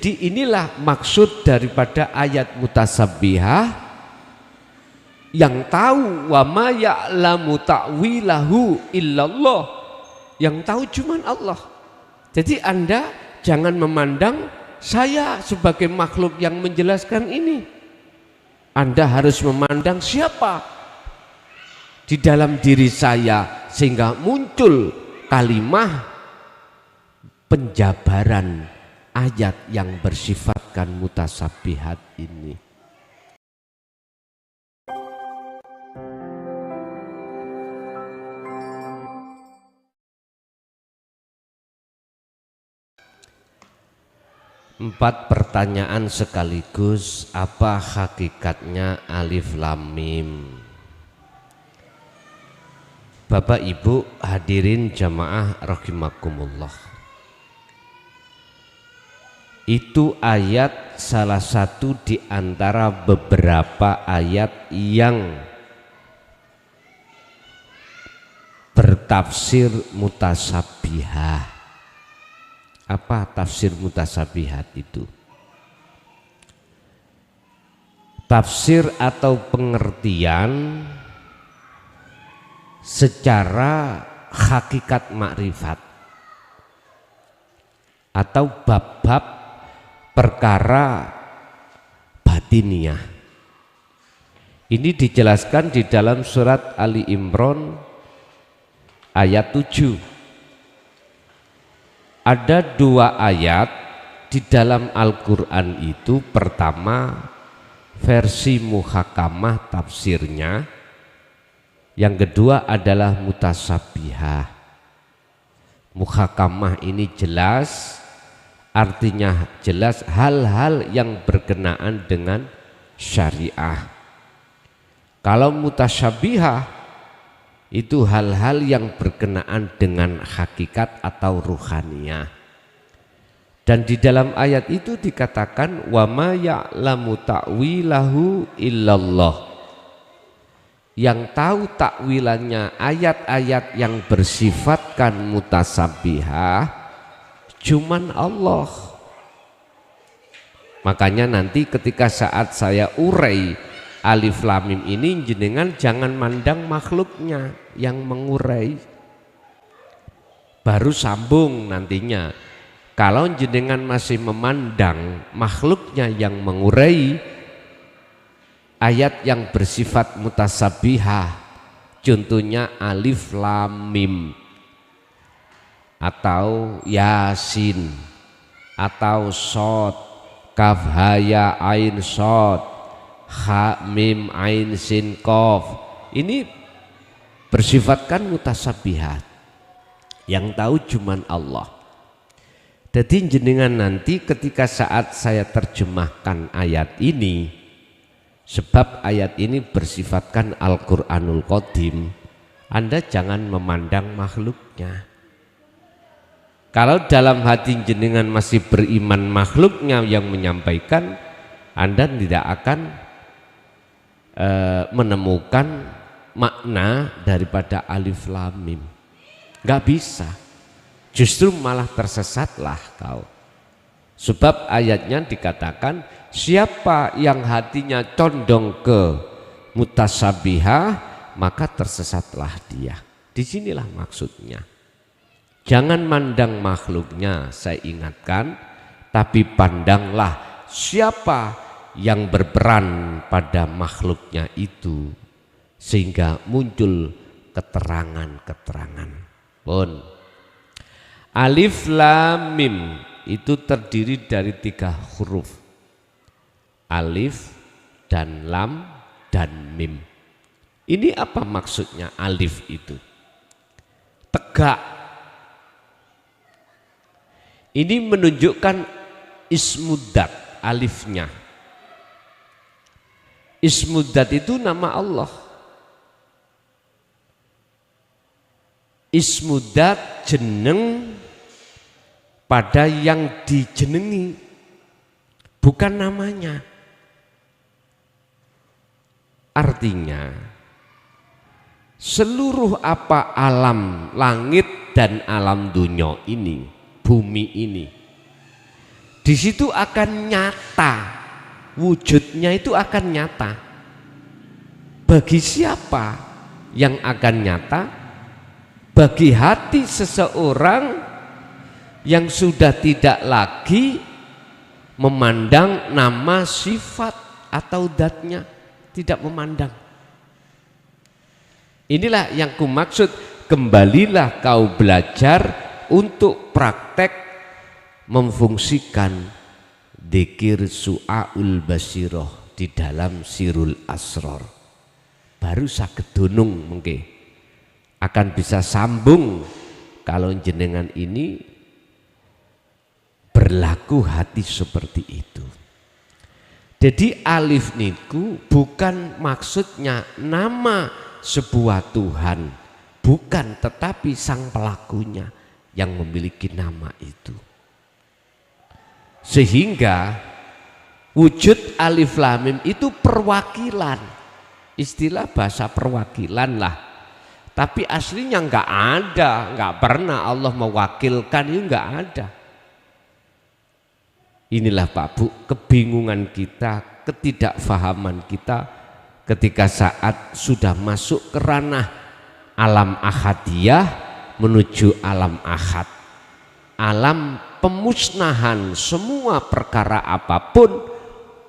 Jadi inilah maksud daripada ayat mutasabbihah, yang tahu wa ma ya'lamu ta'wilahu illallah, yang tahu cuman Allah. Jadi Anda jangan memandang saya sebagai makhluk yang menjelaskan ini. Anda harus memandang siapa di dalam diri saya, sehingga muncul kalimah penjabaran ayat yang bersifatkan mutasabbihat ini. Empat pertanyaan sekaligus. Apa hakikatnya alif lam mim? Bapak Ibu hadirin jamaah rahimakumullah, itu ayat salah satu di antara beberapa ayat yang bertafsir mutasabihah. Apa tafsir mutasabihat itu? Tafsir atau pengertian secara hakikat makrifat atau bab-bab perkara batiniah. Ini dijelaskan di dalam surat Ali Imran ayat 7. Ada dua ayat di dalam Al-Quran itu. Pertama versi muhakamah tafsirnya, yang kedua adalah mutasabihah. Muhakamah ini jelas, artinya jelas hal-hal yang berkenaan dengan syariah. Kalau mutasyabihah itu hal-hal yang berkenaan dengan hakikat atau ruhaniyah. Dan di dalam ayat itu dikatakan wa ma ya'lamu ta'wilahu illallah, yang tahu takwilannya ayat-ayat yang bersifatkan mutasabihah cuman Allah. Makanya nanti ketika saat saya urai alif lam mim ini, jenengan jangan mandang makhluknya yang mengurai, baru sambung nantinya. Kalau jenengan masih memandang makhluknya yang mengurai ayat yang bersifat mutasabihah, contohnya alif lam mim atau yasin atau shod, kaf ha ya ain shod, ha mim ain sin qaf, ini bersifatkan mutasabihat, yang tahu cuman Allah. Jadi jenengan nanti ketika saat saya terjemahkan ayat ini, sebab ayat ini bersifatkan Al-Quranul Qadim, Anda jangan memandang makhluknya. Kalau dalam hati jenengan masih beriman makhluknya yang menyampaikan, Anda tidak akan menemukan makna daripada alif lam mim. Gak bisa, justru malah tersesatlah kau. Sebab ayatnya dikatakan siapa yang hatinya condong ke mutasabihah maka tersesatlah dia. Disinilah maksudnya. Jangan mandang makhluknya, saya ingatkan, tapi pandanglah siapa yang berperan pada makhluknya itu, sehingga muncul keterangan-keterangan. Pun alif lam mim itu terdiri dari 3 huruf, alif dan lam dan mim. Ini apa maksudnya alif itu? Tegak. Ini menunjukkan ismudat, alifnya. Ismudat itu nama Allah. Ismudat jeneng pada yang dijenengi, bukan namanya. Artinya seluruh apa alam langit dan alam dunia ini, bumi ini, Di situ akan nyata, wujudnya itu akan nyata. Bagi siapa yang akan nyata? Bagi hati seseorang yang sudah tidak lagi memandang nama, sifat atau zatnya, tidak memandang. Inilah yang kumaksud, kembalilah kau belajar untuk praktek memfungsikan dzikir su'aul basiroh di dalam sirul asror. Baru saged dunung mengke akan bisa sambung kalau jenengan ini berlaku hati seperti itu. Jadi alif niku bukan maksudnya nama sebuah Tuhan, bukan, tetapi sang pelakunya yang memiliki nama itu. Sehingga wujud alif lam mim itu perwakilan, istilah bahasa perwakilan lah, tapi aslinya nggak ada, nggak pernah Allah mewakilkan, ini nggak ada. Inilah Pak Bu, kebingungan kita, ketidakfahaman kita ketika saat sudah masuk ke ranah alam ahadiyah menuju alam ahad, alam pemusnahan semua perkara apapun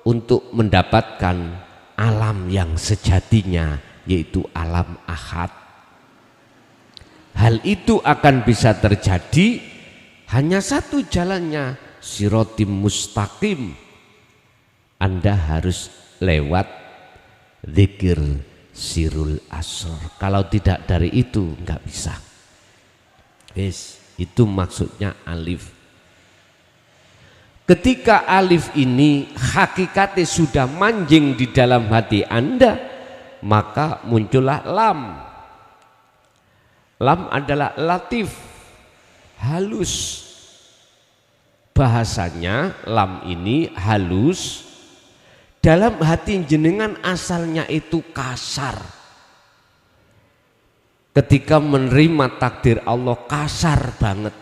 untuk mendapatkan alam yang sejatinya, yaitu alam ahad. Hal itu akan bisa terjadi hanya satu jalannya, sirotim mustaqim. Anda harus lewat zikir sirul asror. Kalau tidak dari itu nggak bisa. Itu maksudnya alif. Ketika alif ini hakikatnya sudah manjing di dalam hati Anda, maka muncullah lam. Lam adalah latif, halus. Bahasanya lam ini halus, dalam hati jenengan asalnya itu kasar. Ketika menerima takdir Allah kasar banget.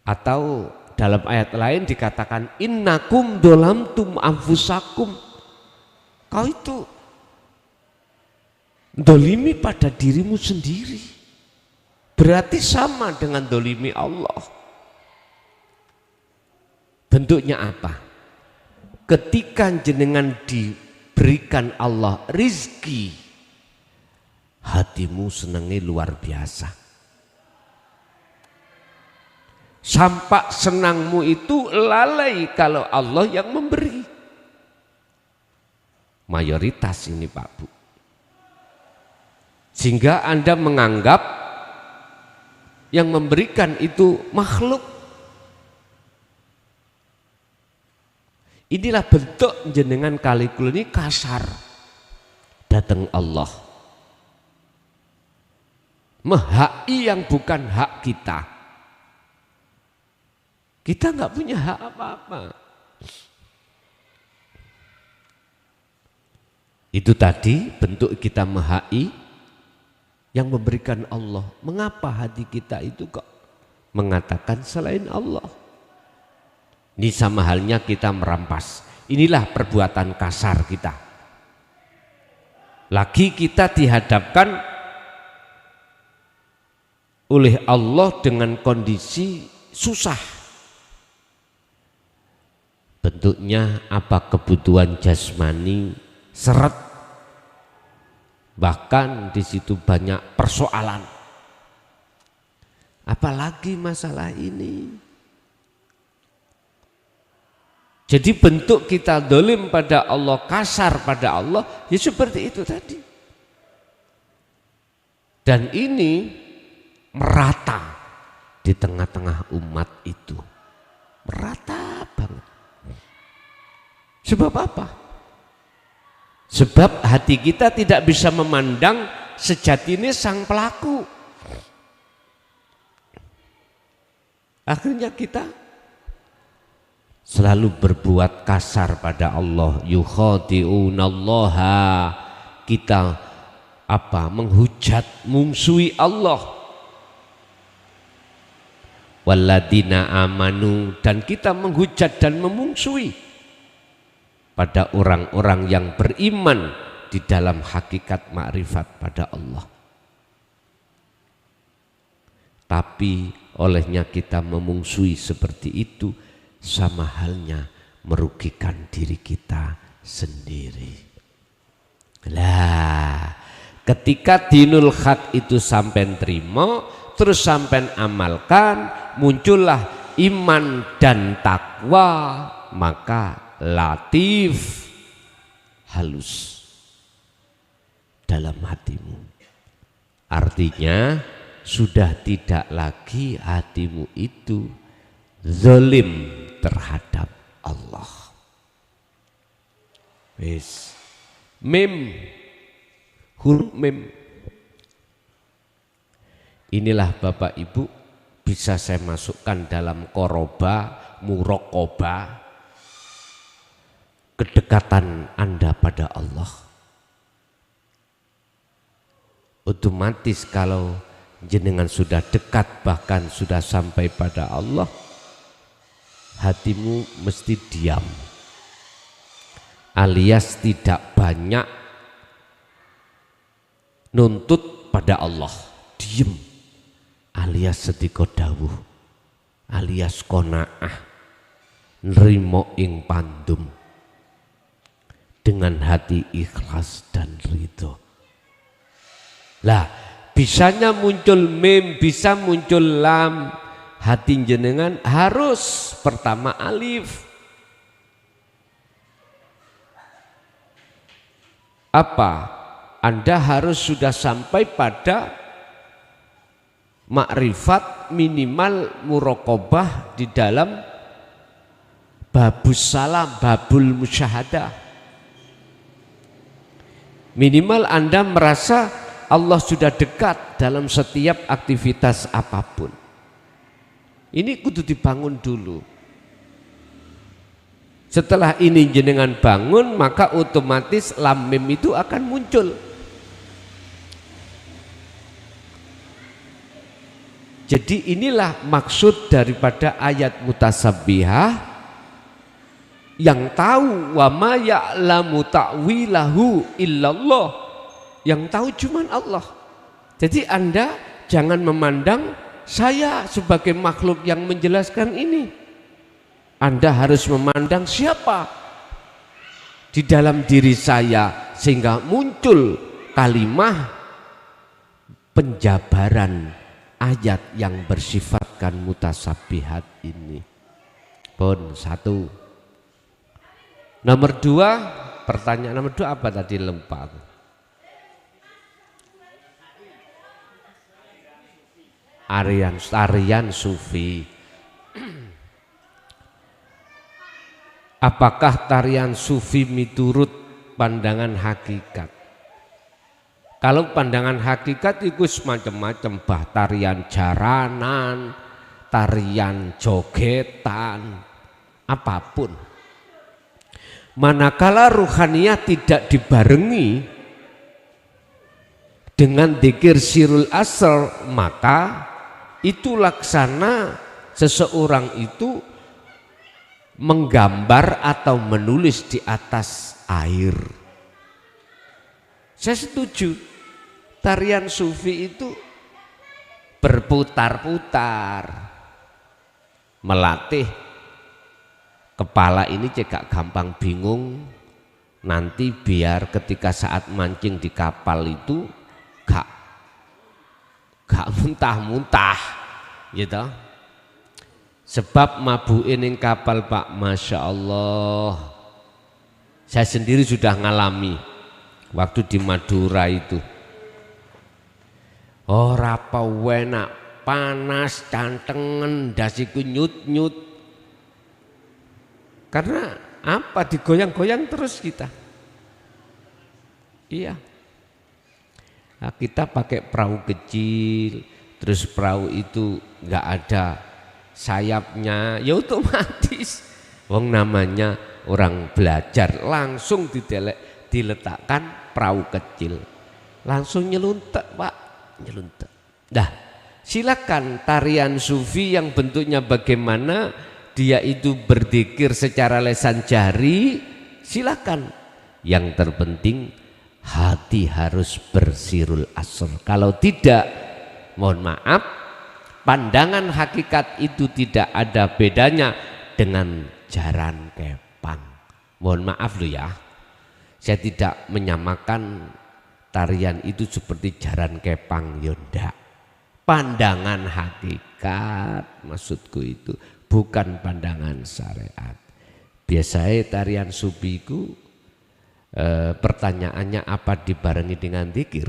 Atau dalam ayat lain dikatakan innakum dolamtum anfusakum, kau itu dolimi pada dirimu sendiri, berarti sama dengan dolimi Allah. Bentuknya apa? Ketika jenengan diberikan Allah rizki, hatimu senangnya luar biasa. Sampai senangmu itu lalai kalau Allah yang memberi. Mayoritas ini Pak Bu. Sehingga Anda menganggap yang memberikan itu makhluk. Inilah bentuk jenengan kalikul ini kasar. Datang Allah. Menghaki yang bukan hak kita. Kita nggak punya hak apa-apa. Itu tadi bentuk kita menghaki yang memberikan Allah. Mengapa hati kita itu kok mengatakan selain Allah? Ini sama halnya kita merampas. Inilah perbuatan kasar kita. Lagi kita dihadapkan oleh Allah dengan kondisi susah. Bentuknya apa? Kebutuhan jasmani seret, bahkan di situ banyak persoalan. Apalagi masalah ini. Jadi bentuk kita dolim pada Allah, kasar pada Allah, ya seperti itu tadi. Dan ini merata di tengah-tengah umat itu, merata banget. Sebab apa? Sebab hati kita tidak bisa memandang sejatinya sang pelaku. Akhirnya kita selalu berbuat kasar pada Allah. Yukhadi'unallaha, kita apa? Menghujat, mungsuhi Allah. Walladzina amanu, dan kita menghujat dan memungsuhi pada orang-orang yang beriman di dalam hakikat makrifat pada Allah. Tapi olehnya kita memungsuhi seperti itu sama halnya merugikan diri kita sendiri. Lah, ketika dinul haq itu sampai terima, terus sampai amalkan, muncullah iman dan takwa, maka latif, halus dalam hatimu. Artinya sudah tidak lagi hatimu itu zalim terhadap Allah. Wis, mim, huruf mim. Inilah Bapak Ibu bisa saya masukkan dalam koroba, murokoba, kedekatan Anda pada Allah. Otomatis kalau jenengan sudah dekat, bahkan sudah sampai pada Allah, hatimu mesti diam, alias tidak banyak nuntut pada Allah, diem, alias sedika dawuh, alias qanaah, nrimo ing pandum dengan hati ikhlas dan ridho. Lah, bisanya muncul mim, bisa muncul lam, hati jenengan harus pertama alif. Apa? Anda harus sudah sampai pada makrifat minimal muraqabah di dalam babus salam, babul musyahadah. Minimal Anda merasa Allah sudah dekat dalam setiap aktivitas apapun. Ini kudu dibangun dulu. Setelah ini jenengan bangun, maka otomatis lam mim itu akan muncul. Jadi inilah maksud daripada ayat mutasabbihah, yang tahu wa ma ya'lamu ta'wilahu illallah, yang tahu cuman Allah. Jadi Anda jangan memandang saya sebagai makhluk yang menjelaskan ini. Anda harus memandang siapa di dalam diri saya, sehingga muncul kalimah penjabaran ayat yang bersifatkan mutasabihat ini. Pun satu. Nomor dua, pertanyaan nomor dua apa tadi lempar? Tarian sufi. Apakah tarian sufi miturut pandangan hakikat? Kalau pandangan hakikat itu semacam-macam, bah tarian jaranan, tarian jogetan, apapun. Manakala ruhaniyah tidak dibarengi dengan dzikir sirul asr, maka itu laksana seseorang itu menggambar atau menulis di atas air. Saya setuju, tarian sufi itu berputar-putar, melatih kepala ini cekak gampang bingung, nanti biar ketika saat mancing di kapal itu gak muntah-muntah gitu. Sebab mabukin ning kapal Pak, Masya Allah, saya sendiri sudah ngalami waktu di Madura itu. Ora apa enak, panas, cantengen, dasiku nyut-nyut. Karena apa, digoyang-goyang terus kita. Iya. Nah, kita pakai perahu kecil, terus perahu itu nggak ada sayapnya, ya otomatis. Wong namanya orang belajar, langsung diletakkan perahu kecil, langsung nyeluntek Pak, nyeluntek. Dah, silakan tarian sufi yang bentuknya bagaimana, dia itu berzikir secara lesan jari, silakan. Yang terpenting hati harus bersirul asr. Kalau tidak, mohon maaf, pandangan hakikat itu tidak ada bedanya dengan jaran kepang. Mohon maaf loh ya, saya tidak menyamakan tarian itu seperti jaran kepang, yonda. Pandangan hakikat maksudku itu, bukan pandangan syariat. Biasanya tarian sufiku pertanyaannya apa dibarengi dengan zikir?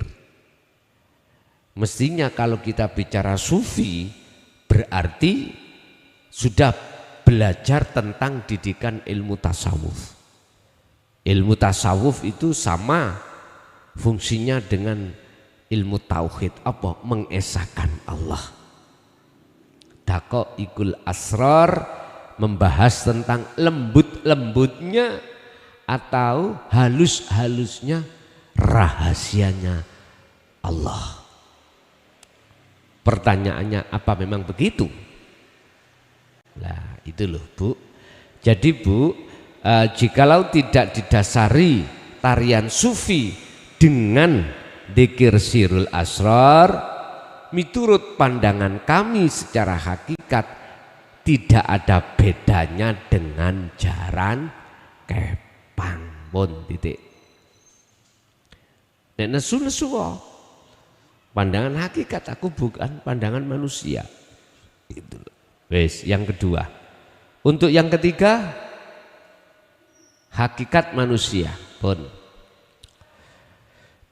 Mestinya kalau kita bicara sufi berarti sudah belajar tentang didikan ilmu tasawuf. Ilmu tasawuf itu sama fungsinya dengan ilmu tauhid, apa? Mengesahkan Allah. Daqaiqul asrar membahas tentang lembut-lembutnya atau halus-halusnya rahasianya Allah. Pertanyaannya, apa memang begitu? Nah itu loh Bu. Jadi Bu, jikalau tidak didasari tarian sufi dengan dzikir sirul asrar, miturut pandangan kami secara hakikat tidak ada bedanya dengan jaran kepang. Pun titik. Nek nesu pandangan hakikat, aku bukan pandangan manusia. Itu. Wes, yang kedua. Untuk yang ketiga, hakikat manusia. Pun.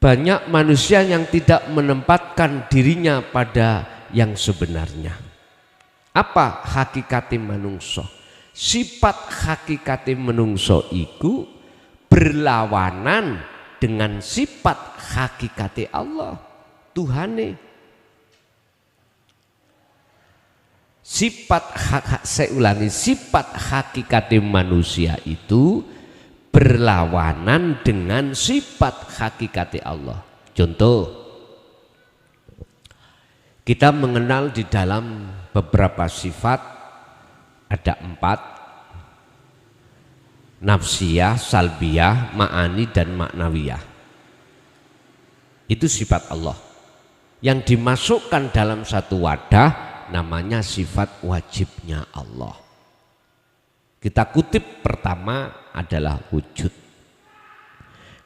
Banyak manusia yang tidak menempatkan dirinya pada yang sebenarnya. Apa hakikate manungso? Sifat hakikate menungso iku berlawanan dengan sifat hakikate Allah, Tuhane. Sifat hakikate manusia itu berlawanan dengan sifat hakikate Allah. Contoh, kita mengenal di dalam beberapa sifat ada 4, nafsiyah, salbiyah, ma'ani dan maknawiyah. Itu sifat Allah yang dimasukkan dalam satu wadah, namanya sifat wajibnya Allah. Kita kutip pertama adalah wujud.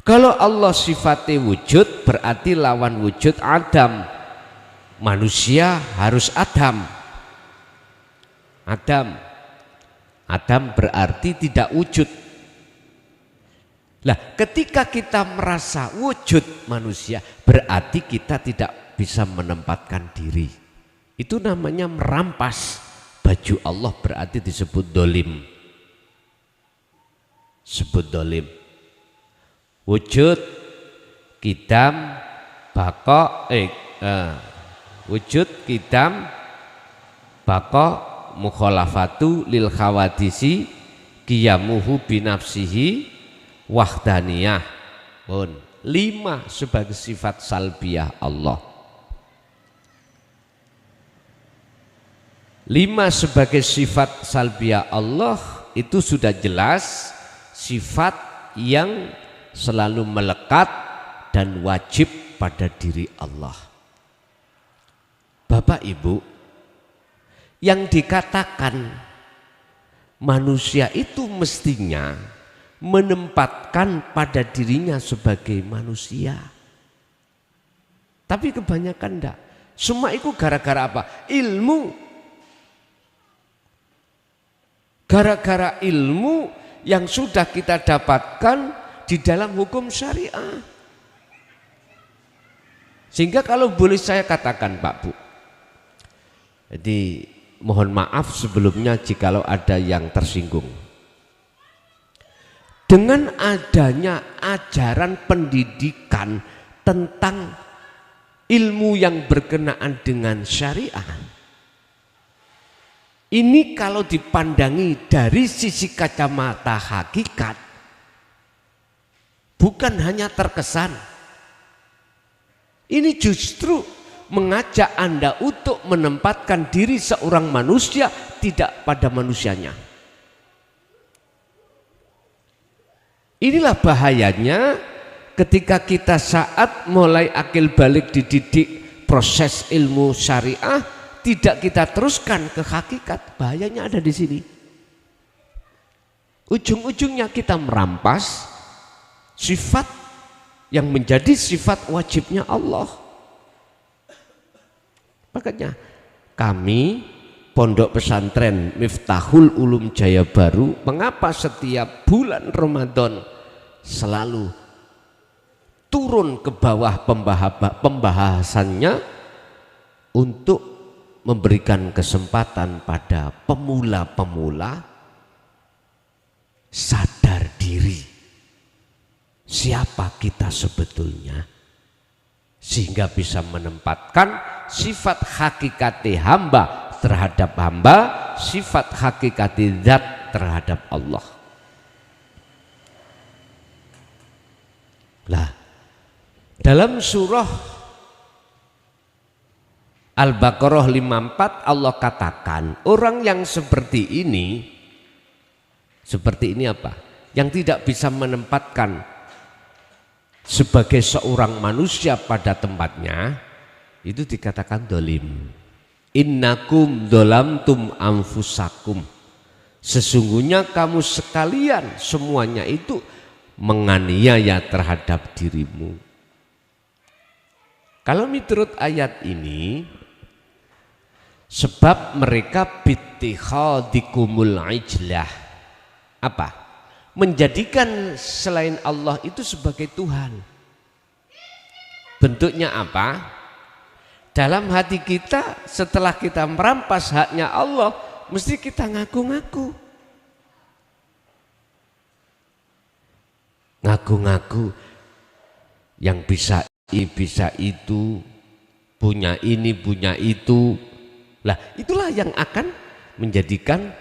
Kalau Allah sifatnya wujud, berarti lawan wujud Adam. Manusia harus Adam. Adam berarti tidak wujud. Lah, ketika kita merasa wujud manusia, berarti kita tidak bisa menempatkan diri. Itu namanya merampas baju Allah, berarti disebut dolim. Sebut dolim. Wujud, kidam, bako, wujud, kidam, bako, mukhalafatu lil khawadisi, qiyamuhu binafsihi, wahdaniyah. Pun 5 sebagai sifat salbiyah Allah. 5 sebagai sifat salbiyah Allah itu sudah jelas sifat yang selalu melekat dan wajib pada diri Allah. Bapak Ibu, yang dikatakan manusia itu mestinya menempatkan pada dirinya sebagai manusia. Tapi kebanyakan enggak. Semua itu gara-gara apa? Ilmu. Gara-gara ilmu yang sudah kita dapatkan di dalam hukum syariah. Sehingga kalau boleh saya katakan Pak Bu, jadi mohon maaf sebelumnya jikalau ada yang tersinggung. Dengan adanya ajaran pendidikan tentang ilmu yang berkenaan dengan syariah, ini kalau dipandangi dari sisi kacamata hakikat, bukan hanya terkesan, ini justru mengajak Anda untuk menempatkan diri seorang manusia tidak pada manusianya. Inilah bahayanya ketika kita saat mulai akil balik dididik proses ilmu syariah, tidak kita teruskan ke hakikat. Bahayanya ada di sini. Ujung-ujungnya kita merampas sifat yang menjadi sifat wajibnya Allah. Makanya kami Pondok Pesantren Miftahul Ulum Jaya Baru, mengapa setiap bulan Ramadan selalu turun ke bawah pembahasannya untuk memberikan kesempatan pada pemula-pemula sadar diri siapa kita sebetulnya, sehingga bisa menempatkan sifat hakikati hamba terhadap hamba, sifat hakikati zat terhadap Allah. Lah, dalam surah Al-Baqarah 54 Allah katakan orang yang seperti ini apa? Yang tidak bisa menempatkan sebagai seorang manusia pada tempatnya, itu dikatakan dolim. Innakum dolamtum anfusakum, sesungguhnya kamu sekalian semuanya itu menganiaya terhadap dirimu. Kalau menurut ayat ini, sebab mereka bittikhadikumul ijlah, apa? Menjadikan selain Allah itu sebagai Tuhan. Bentuknya apa? Dalam hati kita setelah kita merampas haknya Allah, mesti kita ngaku-ngaku. Ngaku-ngaku yang bisa ini, bisa itu, punya ini, punya itu. Lah, itulah yang akan menjadikan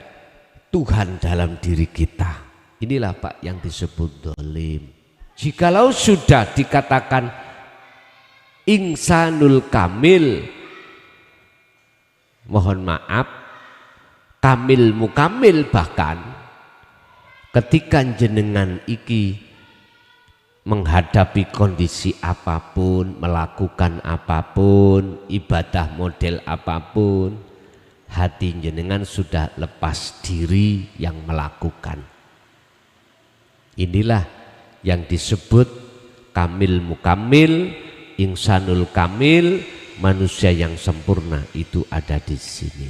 Tuhan dalam diri kita. Inilah Pak yang disebut dolim. Jikalau sudah dikatakan insanul kamil, mohon maaf, kamil mukamil, bahkan ketika jenengan iki menghadapi kondisi apapun, melakukan apapun, ibadah model apapun, hati jenengan sudah lepas diri yang melakukan. Inilah yang disebut kamil mukamil, insanul kamil, manusia yang sempurna itu ada di sini.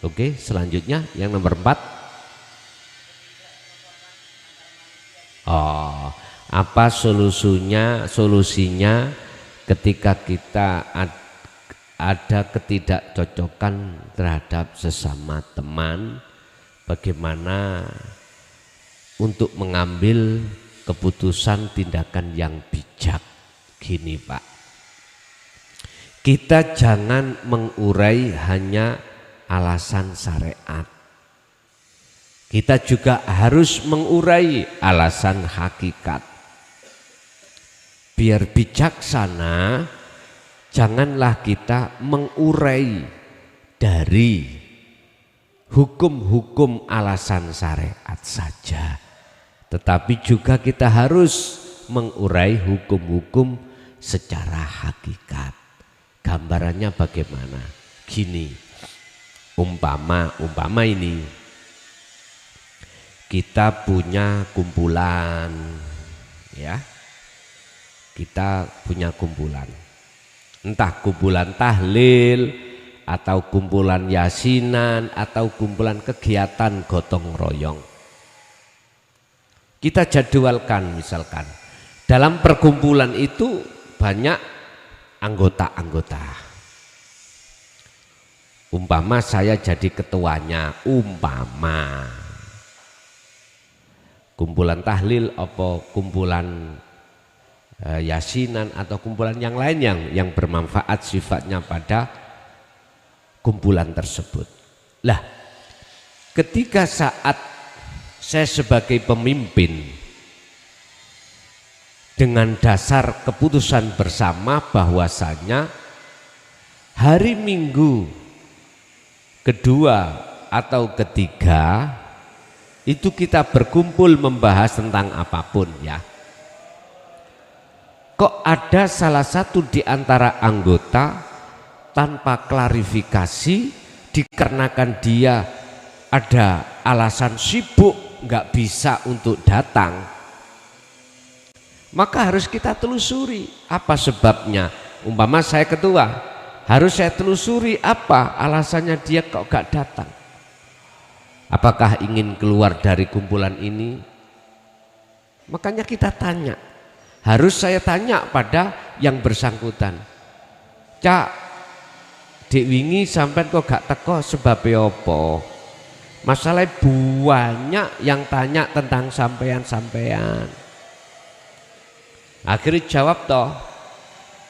Oke, selanjutnya yang nomor 4. Apa solusinya ketika kita ada ketidakcocokan terhadap sesama teman, bagaimana untuk mengambil keputusan tindakan yang bijak? Gini Pak, kita jangan mengurai hanya alasan syariat, kita juga harus mengurai alasan hakikat. Biar bijaksana, janganlah kita mengurai dari hukum-hukum alasan syariat saja, tetapi juga kita harus mengurai hukum-hukum secara hakikat. Gambarannya bagaimana? Gini, umpama ini kita punya kumpulan, ya, kita punya kumpulan, entah kumpulan tahlil atau kumpulan yasinan atau kumpulan kegiatan gotong royong. Kita jadwalkan, misalkan dalam perkumpulan itu banyak anggota-anggota. Umpama saya jadi ketuanya, umpama kumpulan tahlil atau kumpulan yasinan atau kumpulan yang lain yang bermanfaat sifatnya pada kumpulan tersebut. Lah, ketika saat saya sebagai pemimpin dengan dasar keputusan bersama bahwasanya hari Minggu kedua atau ketiga itu kita berkumpul membahas tentang apapun ya. Kok ada salah satu di antara anggota tanpa klarifikasi dikarenakan dia ada alasan sibuk nggak bisa untuk datang, maka harus kita telusuri apa sebabnya. Umpama saya ketua, harus saya telusuri apa alasannya dia kok nggak datang. Apakah ingin keluar dari kumpulan ini? Makanya kita tanya, harus saya tanya pada yang bersangkutan. Cak, dek wingi sampai kok gak teko sebabnya apa? Masalah banyak yang tanya tentang sampean-sampean. Akhirnya jawab toh,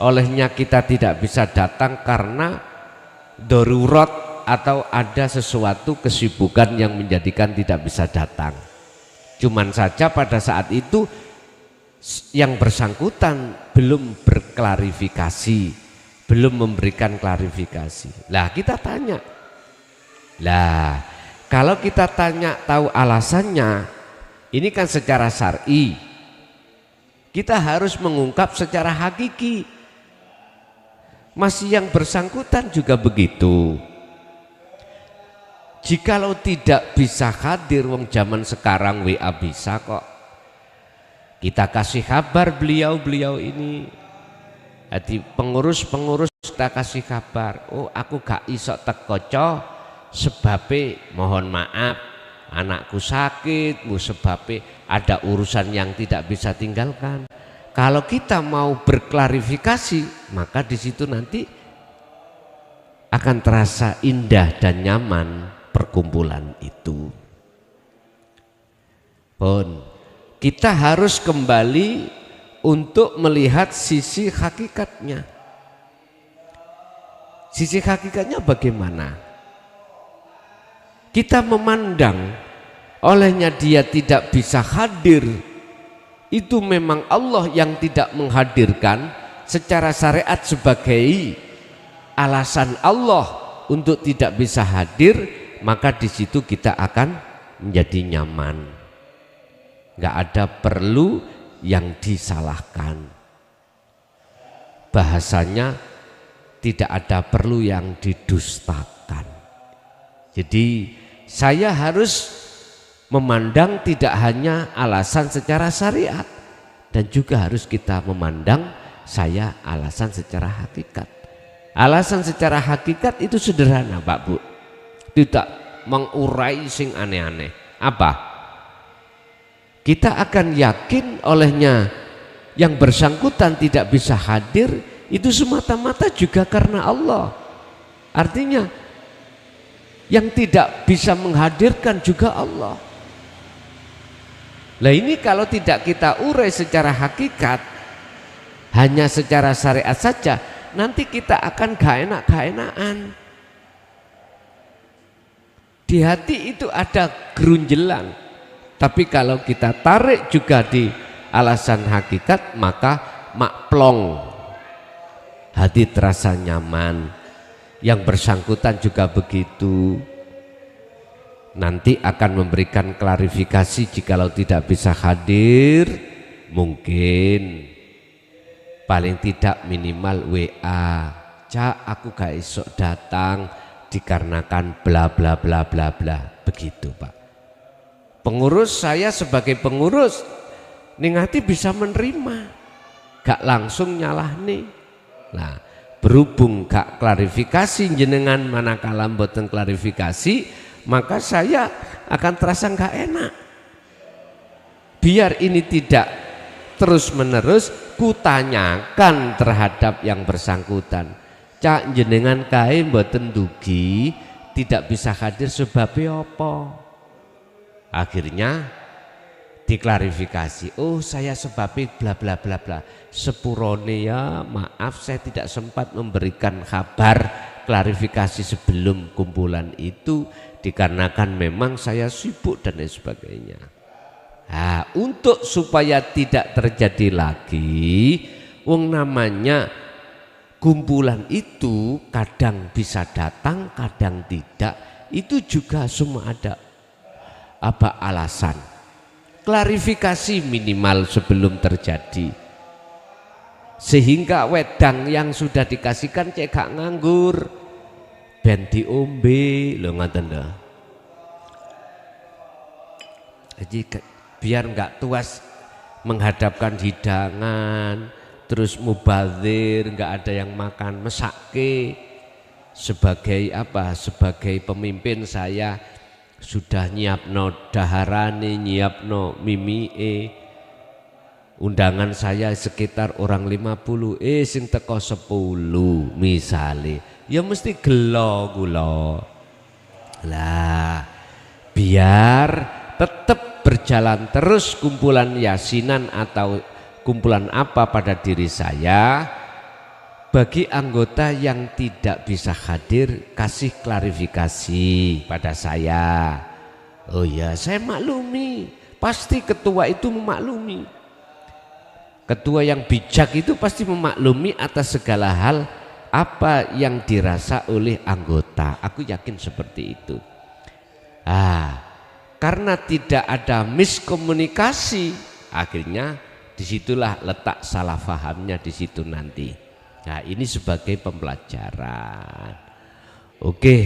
olehnya kita tidak bisa datang karena darurat atau ada sesuatu kesibukan yang menjadikan tidak bisa datang. Cuman saja pada saat itu yang bersangkutan belum berklarifikasi, belum memberikan klarifikasi. Lah kita tanya, lah kalau kita tanya tahu alasannya, ini kan secara syar'i, kita harus mengungkap secara hakiki. Masih yang bersangkutan juga begitu. Jikalau tidak bisa hadir, wong zaman sekarang WA bisa kok. Kita kasih kabar beliau-beliau ini. Jadi pengurus-pengurus kita kasih kabar, oh aku gak iso teko sebabe mohon maaf anakku sakit, sebabe ada urusan yang tidak bisa tinggalkan. Kalau kita mau berklarifikasi, maka di situ nanti akan terasa indah dan nyaman perkumpulan itu. Pun kita harus kembali untuk melihat sisi hakikatnya. Sisi hakikatnya bagaimana? Kita memandang olehnya dia tidak bisa hadir, itu memang Allah yang tidak menghadirkan secara syariat sebagai alasan Allah untuk tidak bisa hadir, maka di situ kita akan menjadi nyaman. Nggak ada perlu yang disalahkan. Bahasanya tidak ada perlu yang didustakan. Jadi saya harus memandang tidak hanya alasan secara syariat, dan juga harus kita memandang saya alasan secara hakikat. Alasan secara hakikat itu sederhana Pak Bu, tidak mengurai sing aneh-aneh. Apa? Kita akan yakin olehnya yang bersangkutan tidak bisa hadir itu semata-mata juga karena Allah. Artinya yang tidak bisa menghadirkan juga Allah. Nah ini kalau tidak kita urai secara hakikat, hanya secara syariat saja, nanti kita akan gak enak-enakan. Di hati itu ada gerunjelan, tapi kalau kita tarik juga di alasan hakikat, maka makplong, hati terasa nyaman. Yang bersangkutan juga begitu, nanti akan memberikan klarifikasi jikalau tidak bisa hadir, mungkin paling tidak minimal WA, Cak aku gak esok datang dikarenakan bla bla bla bla bla, begitu Pak. Pengurus saya sebagai pengurus ning hati bisa menerima, gak langsung nyalah nih. Nah berhubung gak klarifikasi jenengan manakala mboten klarifikasi, maka saya akan terasa gak enak. Biar ini tidak terus menerus kutanyakan terhadap yang bersangkutan, Cak jenengan kae mboten dugi tidak bisa hadir sebabnya apa? Akhirnya diklarifikasi, oh saya sebabnya bla bla bla bla, sepurone ya maaf saya tidak sempat memberikan kabar klarifikasi sebelum kumpulan itu dikarenakan memang saya sibuk dan lain sebagainya. Nah, untuk supaya tidak terjadi lagi, wong namanya kumpulan itu kadang bisa datang, kadang tidak. Itu juga semua ada alasan. Klarifikasi minimal sebelum terjadi. Sehingga wedang yang sudah dikasihkan cek gak nganggur, ben diombe lho ngoten lho. Jadi biar nggak tuas menghadapkan hidangan, terus mubazir, nggak ada yang makan, mesake. Sebagai apa? Sebagai pemimpin saya sudah nyiapno daharane, nyiapno mimie. Undangan saya sekitar orang 50, sing teko 10 misale. Ya mesti gelo kula. Lah, biar tetap berjalan terus kumpulan yasinan atau kumpulan apa pada diri saya, bagi anggota yang tidak bisa hadir kasih klarifikasi pada saya. Oh ya, saya maklumi, pasti ketua itu memaklumi. Ketua yang bijak itu pasti memaklumi atas segala hal apa yang dirasa oleh anggota. Aku yakin seperti itu. Karena tidak ada miskomunikasi, akhirnya disitulah letak salah fahamnya di situ nanti. Nah, ini sebagai pembelajaran. Oke.